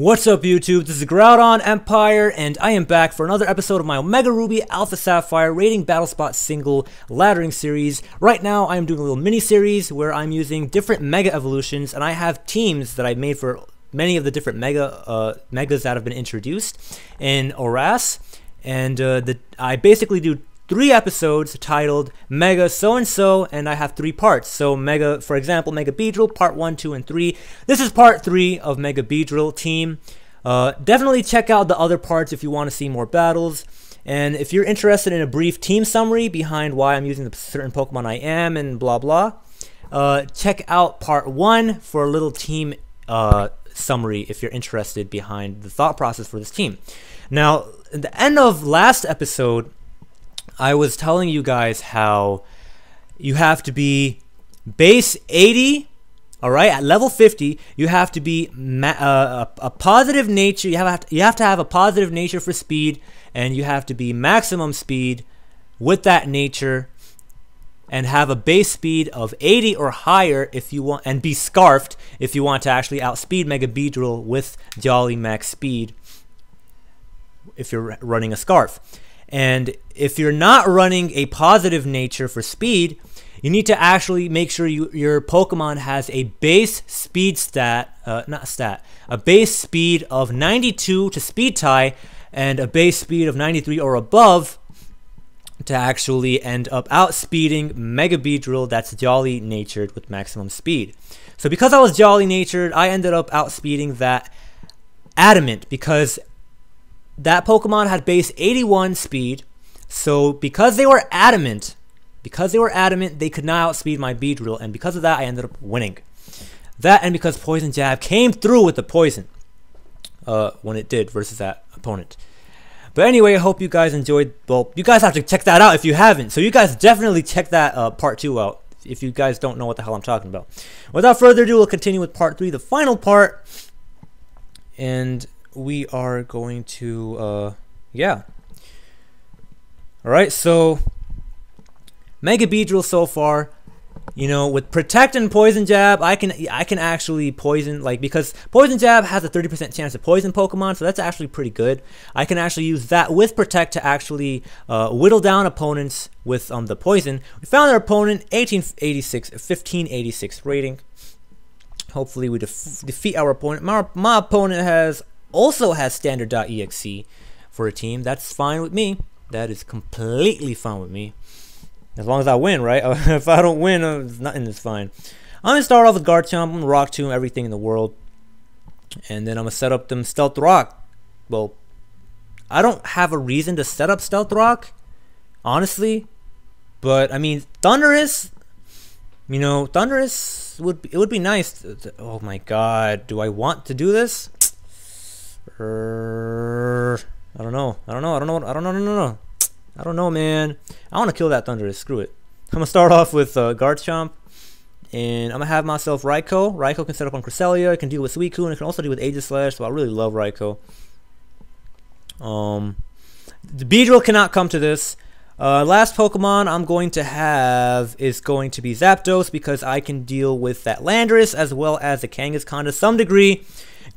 What's up YouTube, this is GroudonEmpire and I am back for another episode of my Omega Ruby Alpha Sapphire Rating Battle Spot Single Laddering Series. Right now I am doing a little mini series where I'm using different Mega Evolutions, and I have teams that I've made for many of the different Megas that have been introduced in ORAS. And I basically do 3 episodes titled Mega So-and-so, and I have 3 parts. So Mega, for example, Mega Beedrill, part 1, 2, and 3. This is part 3 of Mega Beedrill team. Definitely check out the other parts if you want to see more battles. And if you're interested in a brief team summary behind why I'm using the certain Pokemon I am and blah blah, check out part 1 for a little team summary if you're interested behind the thought process for this team. Now, at the end of last episode, I was telling you guys how you have to be base 80, all right, at level 50. You have to be a positive nature. You have to have a positive nature for speed, and you have to be maximum speed with that nature, and have a base speed of 80 or higher if you want, and be scarfed if you want to actually outspeed Mega Beedrill with Jolly Max speed if you're running a scarf. And if you're not running a positive nature for speed, you need to actually make sure your Pokemon has a base speed a base speed of 92 to speed tie, and a base speed of 93 or above to actually end up outspeeding Mega Beedrill that's Jolly natured with maximum speed. So because I was Jolly natured, I ended up outspeeding that Adamant, because that Pokemon had base 81 speed. So because they were adamant, they could not outspeed my Beedrill, and because of that I ended up winning. That, and because Poison Jab came through with the poison when it did versus that opponent. But anyway, I hope you guys enjoyed. Well, you guys have to check that out if you haven't. So you guys definitely check that part 2 out if you guys don't know what the hell I'm talking about. Without further ado, we'll continue with part 3, the final part. And we are going to yeah, alright, so Mega Beedrill so far, you know, with Protect and Poison Jab, I can actually poison, like, because Poison Jab has a 30% chance to poison Pokemon, so that's actually pretty good. I can actually use that with Protect to actually whittle down opponents with the poison. We found our opponent 1586 rating. Hopefully we defeat our opponent. My opponent also has standard.exe for a team. That's fine with me. That is completely fine with me. As long as I win, right? If I don't win, nothing is fine. I'm going to start off with Garchomp. I'm going to Rock Tomb everything in the world. And then I'm going to set up them Stealth Rock. Well, I don't have a reason to set up Stealth Rock, honestly. But, I mean, Thundurus, you know, Thundurus would be nice. Oh my god, do I want to do this? I don't know, man. I want to kill that Thundurus. Screw it. I'm gonna start off with Garchomp, and I'm gonna have myself Raikou. Raikou can set up on Cresselia. It can deal with Suicune, and it can also deal with Aegislash. So I really love Raikou. The Beedrill cannot come to this. Last Pokemon I'm going to have is going to be Zapdos, because I can deal with that Landorus as well as the Kangaskhan to some degree.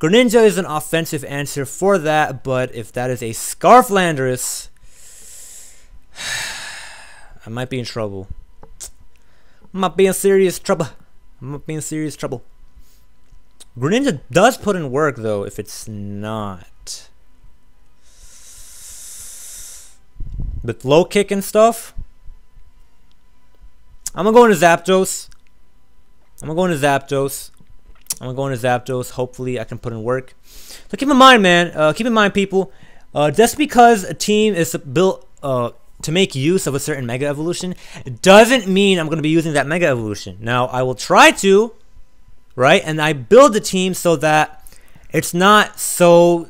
Greninja is an offensive answer for that, but if that is a Scarf Landorus, I might be in trouble. I might be in serious trouble. Greninja does put in work, though, if it's not. With low kick and stuff, I'm gonna go into Zapdos. Hopefully I can put in work. So keep in mind, man. Keep in mind, people. Just because a team is built to make use of a certain Mega Evolution, it doesn't mean I'm gonna be using that Mega Evolution. Now I will try to, right? And I build the team so that it's not so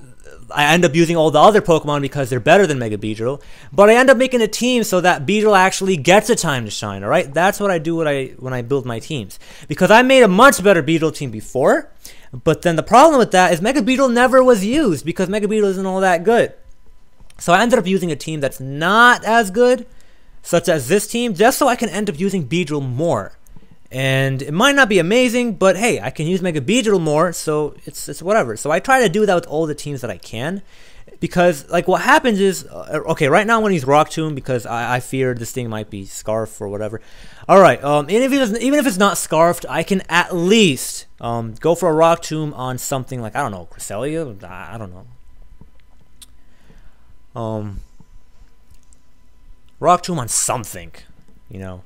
I end up using all the other Pokemon because they're better than Mega Beedrill, but I end up making a team so that Beedrill actually gets a time to shine, alright? That's what I do when I build my teams. Because I made a much better Beedrill team before, but then the problem with that is Mega Beedrill never was used because Mega Beedrill isn't all that good. So I ended up using a team that's not as good, such as this team, just so I can end up using Beedrill more. And it might not be amazing, but hey, I can use Mega Beedrill more, so it's whatever. So I try to do that with all the teams that I can. Because, like, what happens is, okay, right now I'm going to use Rock Tomb because I fear this thing might be Scarf or whatever. Alright, even if it's not Scarfed, I can at least go for a Rock Tomb on something like, I don't know, Cresselia? I don't know. Rock Tomb on something, you know.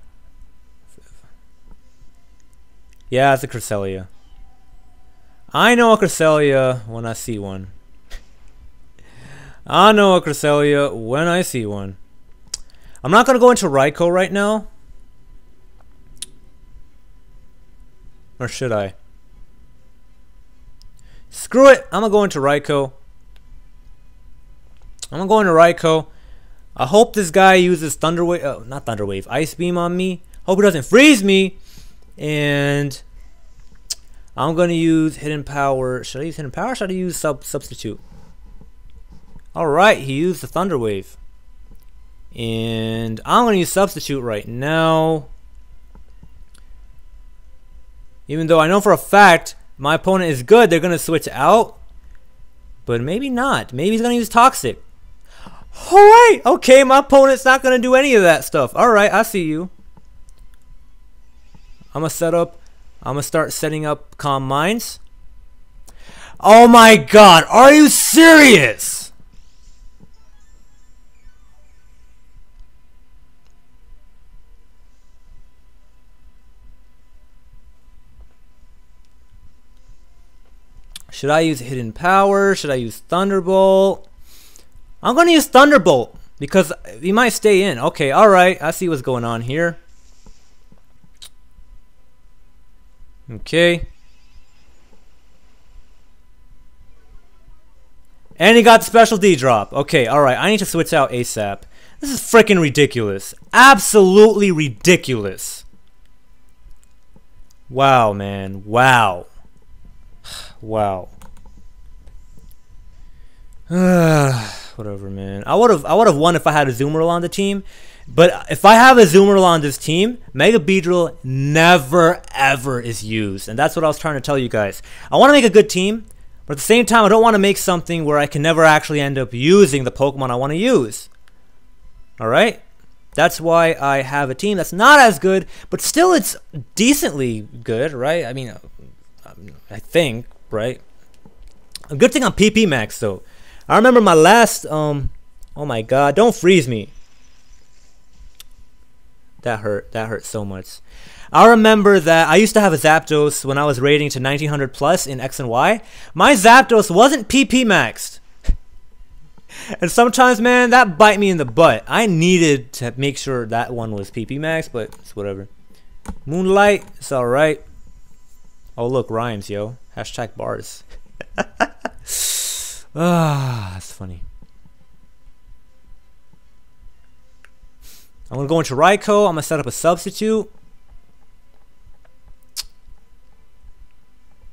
Yeah, it's a Cresselia. I know a Cresselia when I see one. I know a Cresselia when I see one. I'm not going to go into Raikou right now. Or should I? Screw it. I'm going to go into Raikou. I'm going to go into Raikou. I hope this guy uses Thunder Wave. Oh, not Thunder Wave. Ice Beam on me. Hope he doesn't freeze me. And I'm going to use Hidden Power. Should I use Hidden Power or should I use Substitute? Alright, he used the Thunder Wave. And I'm going to use Substitute right now. Even though I know for a fact my opponent is good, they're going to switch out. But maybe not. Maybe he's going to use Toxic. Alright, okay, my opponent's not going to do any of that stuff. Alright, I see you. I'm going to start setting up Calm Minds. Oh my god, are you serious? Should I use Hidden Power? Should I use Thunderbolt? I'm going to use Thunderbolt because he might stay in. Okay, alright. I see what's going on here. Okay. And he got the special D drop. Okay, alright. I need to switch out ASAP. This is freaking ridiculous. Absolutely ridiculous. Wow, man. Wow. Wow. Whatever, man. I would have won if I had a Zoomerl on the team. But if I have a Zoomerl on this team, Mega Beedrill never ever is used. And that's what I was trying to tell you guys. I want to make a good team, but at the same time I don't want to make something where I can never actually end up using the Pokemon I want to use. Alright? That's why I have a team that's not as good, but still it's decently good, right? I mean, I think, right? A good thing on PP Max though. I remember my last oh my god, don't freeze me. That hurt so much. I remember that I used to have a Zapdos when I was rating to 1900 plus in X and Y. My Zapdos wasn't PP maxed. And sometimes, man, that bite me in the butt. I needed to make sure that one was PP max, but it's whatever. Moonlight, it's alright. Oh look, rhymes, yo. Hashtag bars. Ah, that's funny. I'm gonna go into Raikou. I'm gonna set up a substitute.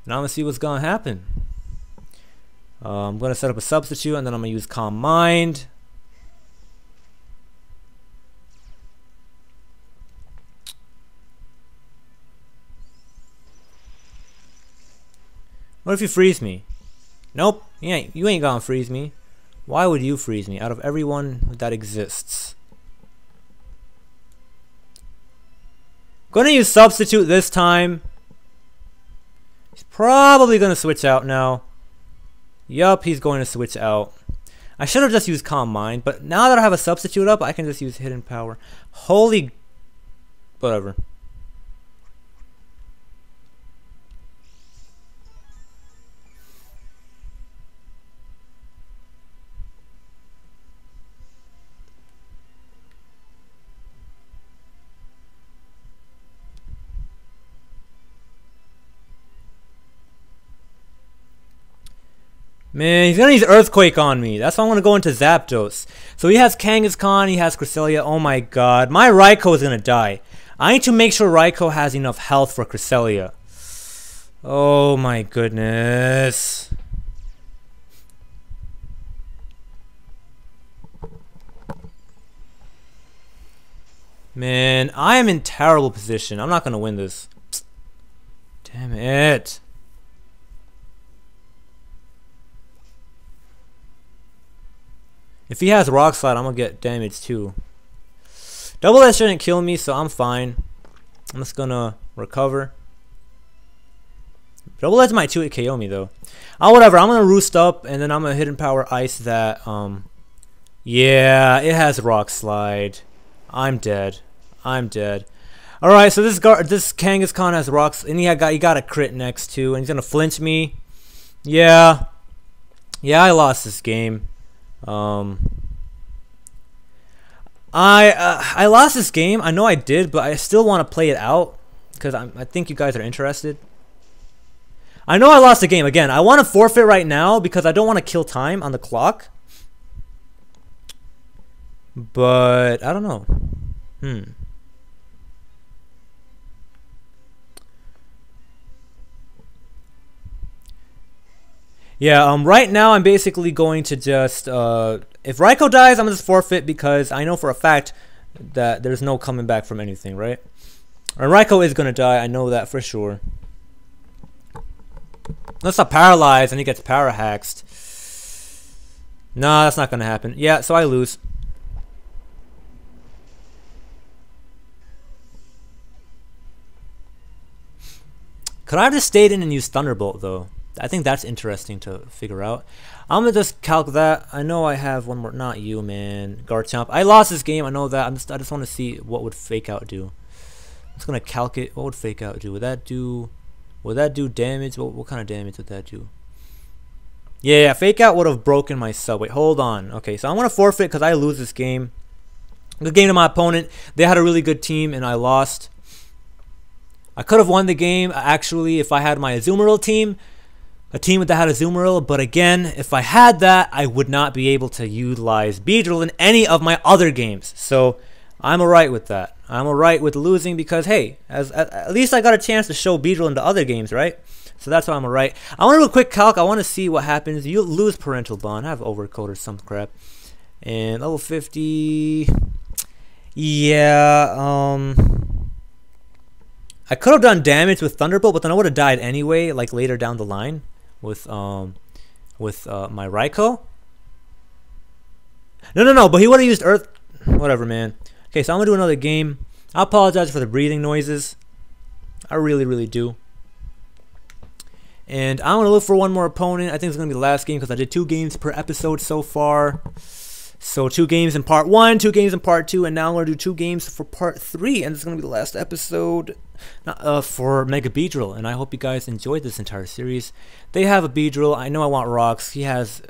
Now I'm gonna see what's gonna happen. I'm gonna set up a substitute and then I'm gonna use Calm Mind. What if you freeze me? Nope, you ain't gonna freeze me. Why would you freeze me out of everyone that exists? Gonna use substitute this time. He's probably gonna switch out now. Yup, he's going to switch out. I should have just used Calm Mind, but now that I have a substitute up, I can just use Hidden Power. Holy... whatever. Man, he's gonna use Earthquake on me. That's why I'm gonna go into Zapdos. So he has Kangaskhan, he has Cresselia. Oh my god. My Raikou is gonna die. I need to make sure Raikou has enough health for Cresselia. Oh my goodness. Man, I am in terrible position. I'm not gonna win this. Damn it. If he has Rock Slide, I'm gonna get damage too. Double Edge shouldn't kill me, so I'm fine. I'm just gonna recover. Double Edge might 2-hit KO me though. Oh, whatever. I'm gonna Roost Up, and then I'm gonna Hidden Power Ice that. Yeah, it has Rock Slide. I'm dead. I'm dead. All right, so this Kangaskhan has rocks, and he got a crit next too, and he's gonna flinch me. Yeah, I lost this game. I lost this game. I know I did, but I still want to play it out because I think you guys are interested. I know I lost the game again. I want to forfeit right now because I don't want to kill time on the clock. But I don't know. Yeah, right now I'm basically going to just, if Raikou dies, I'm going to just forfeit because I know for a fact that there's no coming back from anything, right? And Raikou is going to die, I know that for sure. Unless I'm paralyzed and he gets para-haxed. Nah, that's not going to happen. Yeah, so I lose. Could I have just stayed in and used Thunderbolt, though? I think that's interesting to figure out. I'm gonna just calc that. I know I have one more. Not you, man. Garchomp. I lost this game. I know that. I just want to see what would Fake Out do. I'm just gonna calc it. What would Fake Out do? Would that do damage? What kind of damage would that do? Yeah, Fake Out would have broken my sub. Wait, hold on. Okay, so I'm gonna forfeit because I lose this game. Good game to my opponent. They had a really good team and I lost. I could have won the game actually if I had my Azumarill team. A team that had Azumarill, but again, if I had that, I would not be able to utilize Beedrill in any of my other games. So I'm alright with that. I'm alright with losing because, hey, at least I got a chance to show Beedrill in the other games, right? So that's why I'm alright. I want to do a quick calc. I want to see what happens. You lose Parental Bond. I have Overcoat or some crap. And level 50. Yeah, I could have done damage with Thunderbolt, but then I would have died anyway, like later down the line. With my Raikou. No, but he would have used Earth. Whatever, man. Okay, so I'm gonna do another game. I apologize for the breathing noises. I really do. And I'm gonna look for one more opponent. I think it's gonna be the last game because I did 2 games per episode so far. So 2 games in part 1, 2 games in part 2, and now I'm gonna do 2 games for part 3, and it's gonna be the last episode for Mega Beedrill. And I hope you guys enjoyed this entire series. They have a Beedrill. I know I want rocks. He has.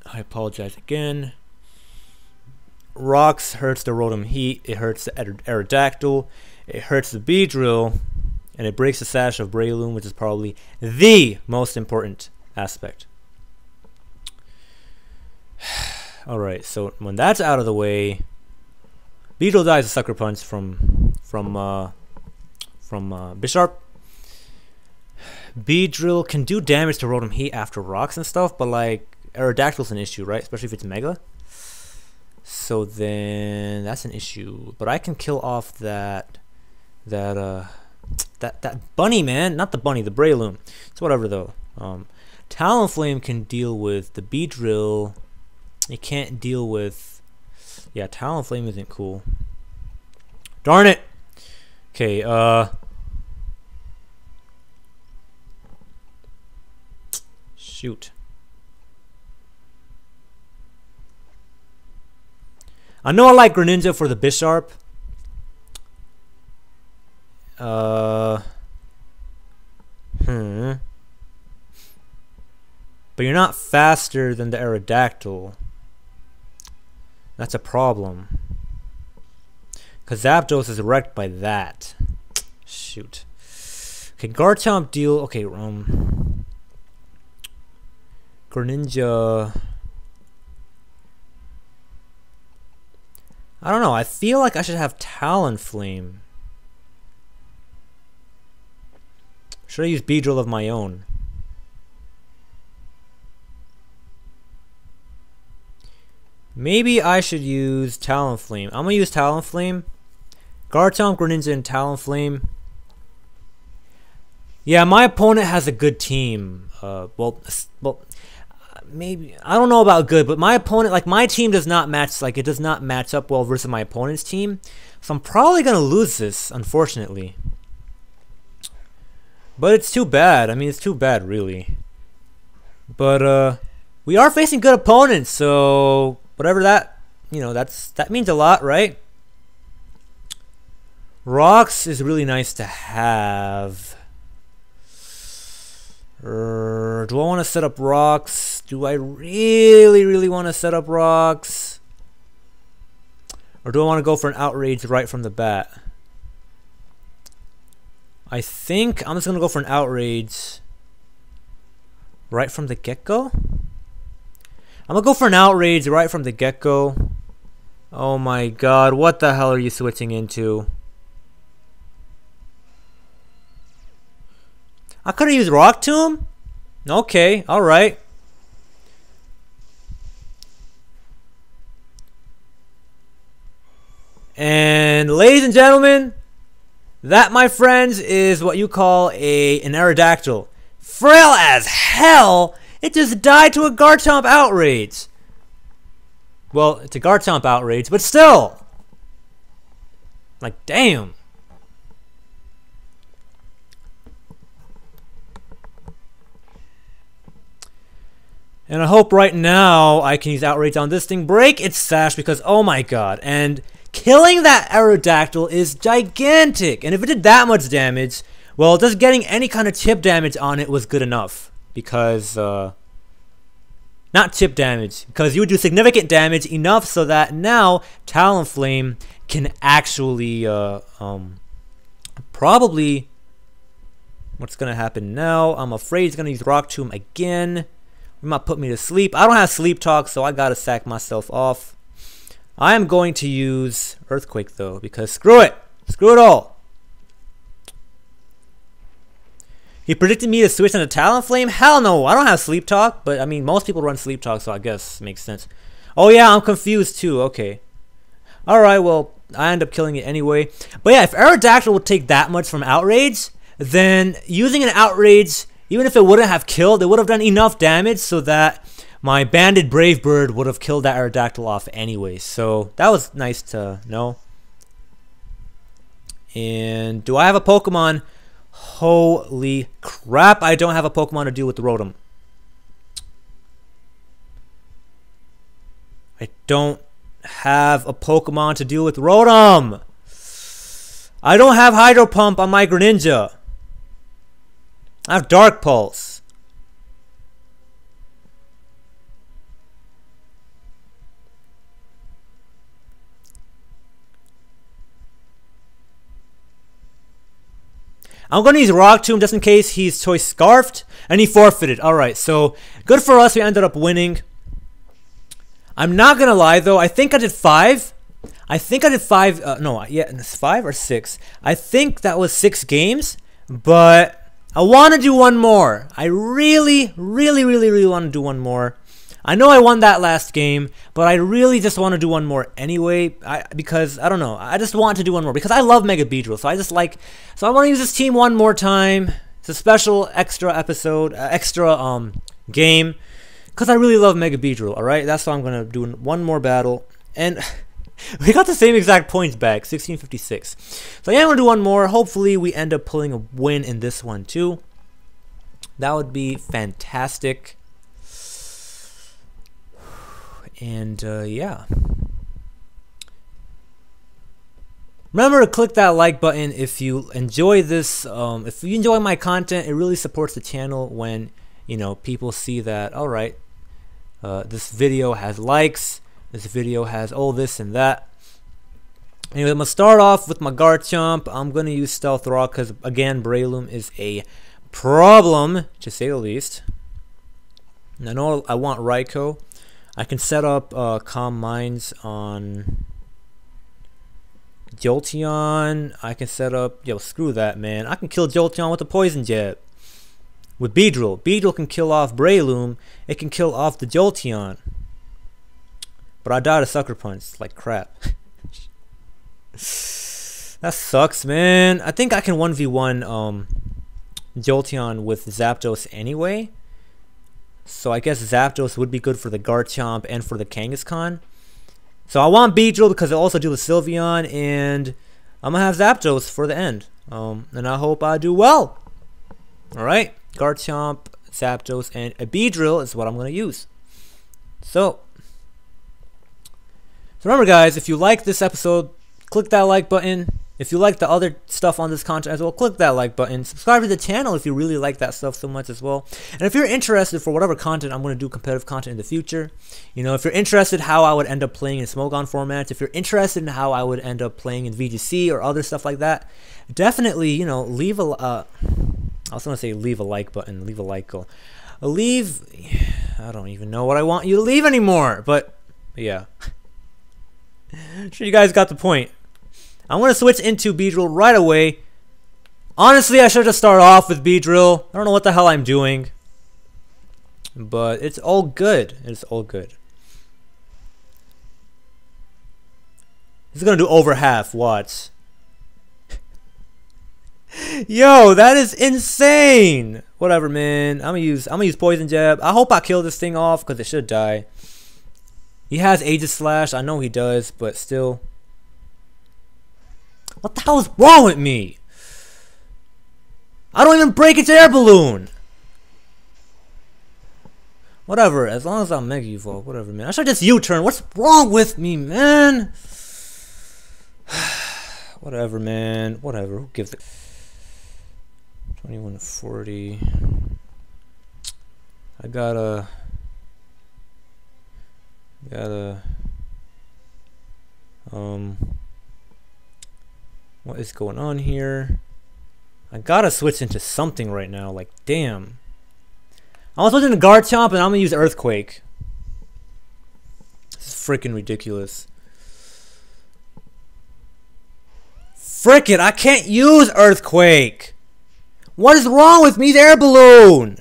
I apologize again. Rocks hurts the Rotom Heat. It hurts the Aerodactyl. It hurts the Beedrill, and it breaks the Sash of Breloom, which is probably the most important aspect. Alright, so when that's out of the way, Beedrill dies a Sucker Punch from Bisharp. Beedrill can do damage to Rotom Heat after rocks and stuff, but like Aerodactyl's an issue, right? Especially if it's Mega. So then that's an issue. But I can kill off that bunny, man. Not the bunny, the Breloom. It's whatever though. Talonflame can deal with the Beedrill. It can't deal with. Yeah, Talonflame isn't cool. Darn it. Okay, shoot. I know I like Greninja for the Bisharp. But you're not faster than the Aerodactyl. That's a problem. Because Zapdos is wrecked by that. Shoot. Okay, Garchomp deal. Okay, Greninja. I don't know. I feel like I should have Talonflame. Should I use Beedrill of my own? Maybe I should use Talonflame. I'm gonna use Talonflame. Garchomp, Greninja, and Talonflame. Yeah, my opponent has a good team. Well, maybe I don't know about good, but my opponent, like my team, does not match. Like it does not match up well versus my opponent's team. So I'm probably gonna lose this, unfortunately. But it's too bad. I mean, it's too bad, really. But we are facing good opponents, so whatever that, you know, that means a lot, right? Rocks is really nice to have. Do I want to set up rocks? Do I really want to set up rocks? Or do I want to go for an outrage right from the bat? I think I'm just going to go for an outrage right from the get-go. I'm going to go for an outrage right from the get-go. Oh my god, what the hell are you switching into? I could have used Rock Tomb? Okay, alright. And ladies and gentlemen, that, my friends, is what you call an Aerodactyl. Frail as hell! It just died to a Garchomp outrage. Well, it's a Garchomp outrage, but still! Like, damn. And I hope right now I can use Outrage on this thing. Break its Sash because, oh my god. And killing that Aerodactyl is gigantic. And if it did that much damage, well, just getting any kind of chip damage on it was good enough. Because, not chip damage. Because you would do significant damage enough so that now Talonflame can actually, probably, what's going to happen now? I'm afraid he's going to use Rock Tomb again. He might put me to sleep. I don't have sleep talk, so I gotta sack myself off. I am going to use Earthquake though, because screw it! Screw it all! He predicted me to switch into Talonflame? Hell no! I don't have sleep talk, but I mean, most people run sleep talk, so I guess it makes sense. Oh yeah, I'm confused too, okay. Alright, well, I end up killing it anyway. But yeah, if Aerodactyl would take that much from Outrage, then using an Outrage, even if it wouldn't have killed, it would have done enough damage so that my Banded Brave Bird would have killed that Aerodactyl off anyway. So that was nice to know. And do I have a Pokemon? Holy crap, I don't have a Pokemon to deal with the Rotom. I don't have a Pokemon to deal with Rotom. I don't have Hydro Pump on my Greninja. I have Dark Pulse. I'm going to use Rock Tomb just in case he's Choice Scarfed. And he forfeited. Alright, so good for us. We ended up winning. I'm not going to lie though. I think I did 5. I think I did 5. No, yeah, it's 5 or 6. I think that was 6 games. But I want to do one more. I really want to do one more. I know I won that last game, but I really just want to do one more anyway. Because I don't know. I just want to do one more because I love Mega Beedrill. So I just like. So I want to use this team one more time. It's a special extra episode, game, because I really love Mega Beedrill. All right, that's why I'm gonna do one more battle and. We got the same exact points back, 1656. So yeah, I'm going to do one more. Hopefully we end up pulling a win in this one too. That would be fantastic. And yeah. Remember to click that like button if you enjoy this. If you enjoy my content, it really supports the channel when, you know, people see that, alright, this video has likes. This video has all this and that. Anyway, I'm going to start off with my Garchomp. I'm going to use Stealth Rock because, again, Breloom is a problem, to say the least. And I know I want Raikou. I can set up Calm Minds on Jolteon. I can set up... Yo, screw that, man. I can kill Jolteon with a Poison Jab. With Beedrill. Beedrill can kill off Breloom. It can kill off the Jolteon. But I died a Sucker Punch like crap. That sucks, man. I think I can 1v1 Jolteon with Zapdos anyway. So I guess Zapdos would be good for the Garchomp and for the Kangaskhan. So I want Beedrill because it also deals with Sylveon, and I'm going to have Zapdos for the end. And I hope I do well. Alright, Garchomp, Zapdos, and a Beedrill is what I'm going to use. So remember guys, if you like this episode, click that like button. If you like the other stuff on this content as well, click that like button. Subscribe to the channel if you really like that stuff so much as well. And if you're interested for whatever content I'm going to do, competitive content in the future, you know, if you're interested how I would end up playing in Smogon formats, if you're interested in how I would end up playing in VGC or other stuff like that, definitely, you know, leave a, I was going to say leave a like button, leave a like goal. Leave, I don't even know what I want you to leave anymore, but yeah. I'm sure you guys got the point. I'm going to switch into Beedrill right away. Honestly, I should just start off with Beedrill. I don't know what the hell I'm doing. But it's all good. It's all good. This is going to do over half. Watch. Yo, that is insane. Whatever, man. I'm gonna use Poison Jab. I hope I kill this thing off because it should die. He has Aegis Slash. I know he does, but still. What the hell is wrong with me? I don't even break its air balloon. Whatever, as long as I'm Mega Evolve, whatever, man. I should just U-turn. What's wrong with me, man? Whatever, man. Whatever. Who gives it? 21 to 40. I gotta. What is going on here? I gotta switch into something right now. Like, damn. I'm switching to Garchomp and I'm gonna use Earthquake. This is freaking ridiculous. Frick it, I can't use Earthquake! What is wrong with me? Air balloon!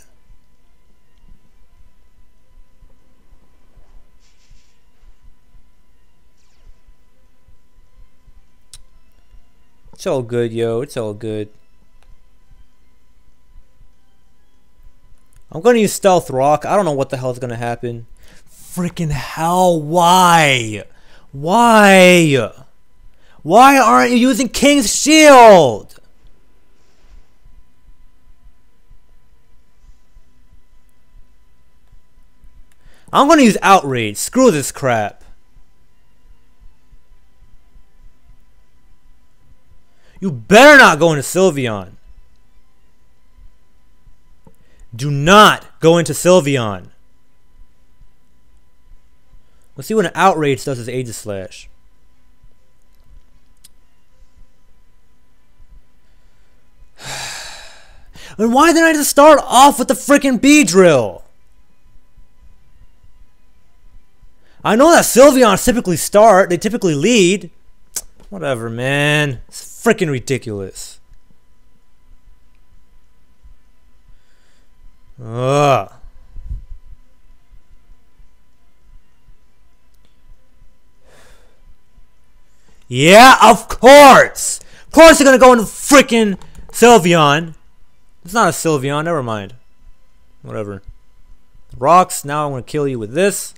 It's all good, yo. It's all good. I'm gonna use Stealth Rock. I don't know what the hell is gonna happen. Freaking hell, why? Why? Why aren't you using King's Shield? I'm gonna use Outrage. Screw this crap. You better not go into Sylveon. Do not go into Sylveon. Let's see what an Outrage does as Aegis Slash. And why didn't I just start off with the freaking Beedrill? I know that Sylveons typically start, they typically lead. Whatever, man. It's freaking ridiculous. Ugh. Yeah, of course! Of course they're gonna go into freaking Sylveon. It's not a Sylveon, never mind. Whatever. Rocks, now I'm gonna kill you with this.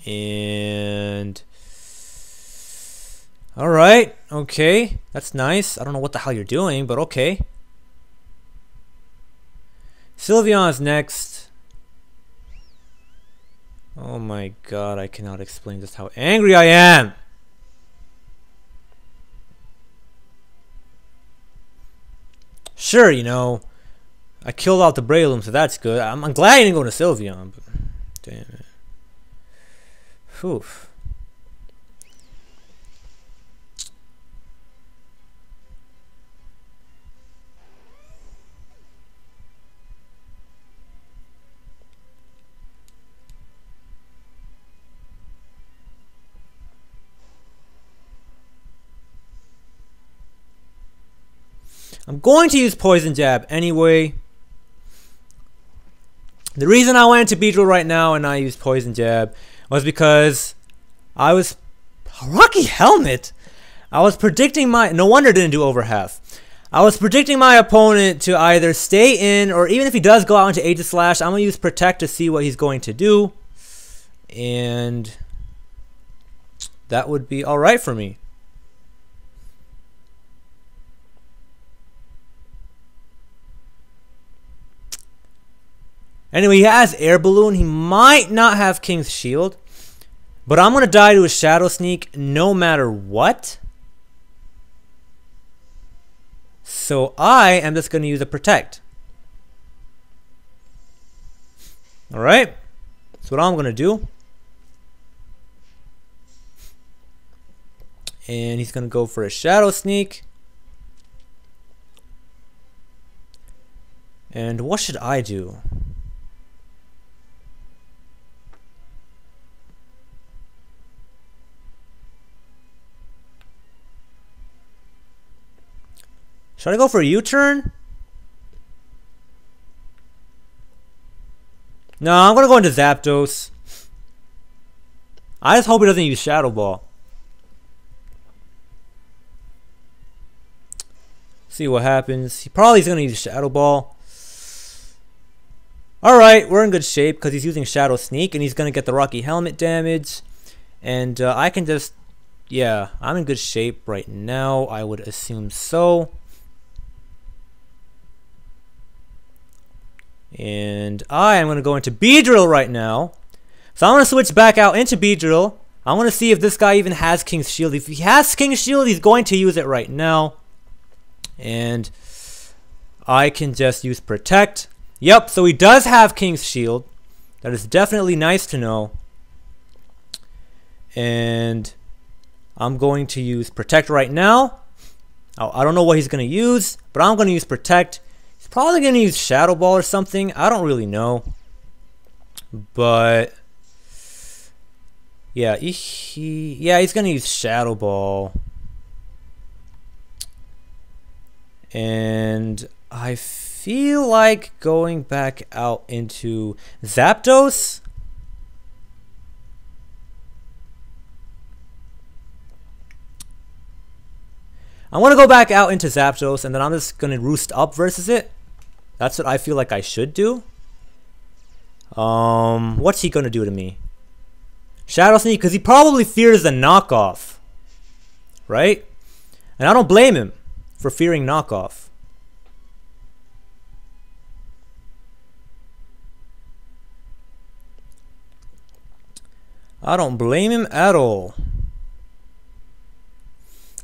And alright, okay. That's nice. I don't know what the hell you're doing, but okay. Sylveon's next. Oh my god, I cannot explain just how angry I am. Sure, you know, I killed out the Breloom, so that's good. I'm glad I didn't go to Sylveon, but damn it. Whew. I'm going to use Poison Jab anyway. The reason I went into Beedrill right now and I used Poison Jab was because I was Rocky Helmet. I was predicting my, no wonder it didn't do over half. I was predicting my opponent to either stay in, or even if he does go out into Aegislash, I'm going to use Protect to see what he's going to do. And that would be alright for me. Anyway, he has Air Balloon. He might not have King's Shield. But I'm going to die to a Shadow Sneak no matter what. So I am just going to use a Protect. Alright. That's what I'm going to do. And he's going to go for a Shadow Sneak. And what should I do? Should I go for a U-turn? No, I'm going to go into Zapdos. I just hope he doesn't use Shadow Ball. See what happens. He probably is going to use Shadow Ball. Alright, we're in good shape because he's using Shadow Sneak and he's going to get the Rocky Helmet damage. And I can just... Yeah, I'm in good shape right now. I would assume so. And I am going to go into Beedrill right now. So I'm going to switch back out into Beedrill. I want to see if this guy even has King's Shield. If he has King's Shield, he's going to use it right now. And I can just use Protect. Yep, so he does have King's Shield. That is definitely nice to know. And I'm going to use Protect right now. I don't know what he's going to use, but I'm going to use Protect. He's probably going to use Shadow Ball or something. I don't really know. But yeah, he's going to use Shadow Ball. And I feel like going back out into Zapdos. I want to go back out into Zapdos, and then I'm just going to roost up versus it. That's what I feel like I should do. What's he going to do to me? Shadow Sneak, because he probably fears the knockoff. Right? And I don't blame him for fearing knockoff. I don't blame him at all.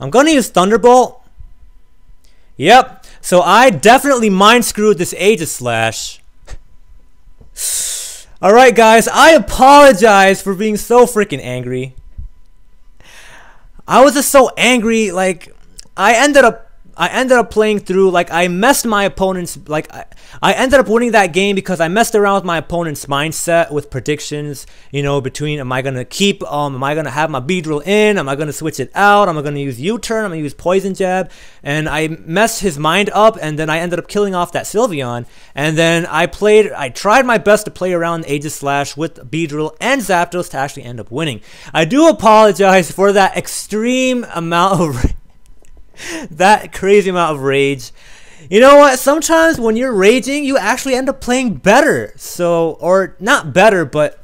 I'm going to use Thunderbolt. Yep. So I definitely mind screwed this Aegislash. Alright guys, I apologize for being so freaking angry. I was just so angry, like I ended up playing through, like I messed my opponent's, like I ended up winning that game because I messed around with my opponent's mindset with predictions, you know, between am I going to keep, am I going to have my Beedrill in, am I going to switch it out, am I going to use U-turn, I'm going to use Poison Jab, and I messed his mind up, and then I ended up killing off that Sylveon, and then I tried my best to play around Aegislash with Beedrill and Zapdos to actually end up winning. I do apologize for that extreme amount of that crazy amount of rage. You know what? Sometimes when you're raging, you actually end up playing better. So, or not better, but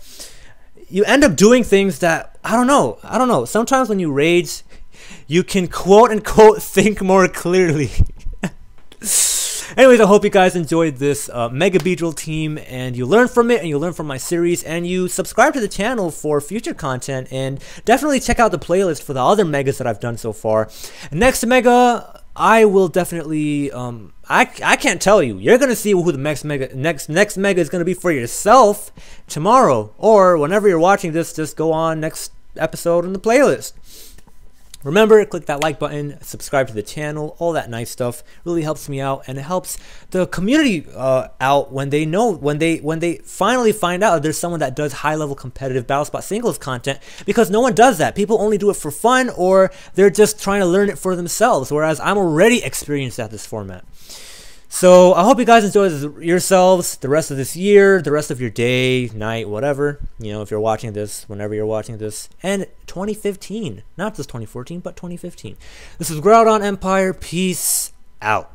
you end up doing things that, I don't know. Sometimes when you rage, you can quote unquote think more clearly. Anyways, I hope you guys enjoyed this Mega Beedrill team, and you learn from it, and you learn from my series, and you subscribe to the channel for future content, and definitely check out the playlist for the other Megas that I've done so far. Next Mega, I will definitely, I can't tell you. You're going to see who the next Mega is going to be for yourself tomorrow, or whenever you're watching this, just go on next episode in the playlist. Remember, click that like button, subscribe to the channel, all that nice stuff. Really helps me out, and it helps the community out when they know, when they finally find out that there's someone that does high-level competitive BattleSpot singles content, because no one does that. People only do it for fun, or they're just trying to learn it for themselves, whereas I'm already experienced at this format. So I hope you guys enjoy yourselves the rest of this year, the rest of your day, night, whatever. You know, if you're watching this, whenever you're watching this. And 2015. Not just 2014, but 2015. This is GroudonEmpire. Peace out.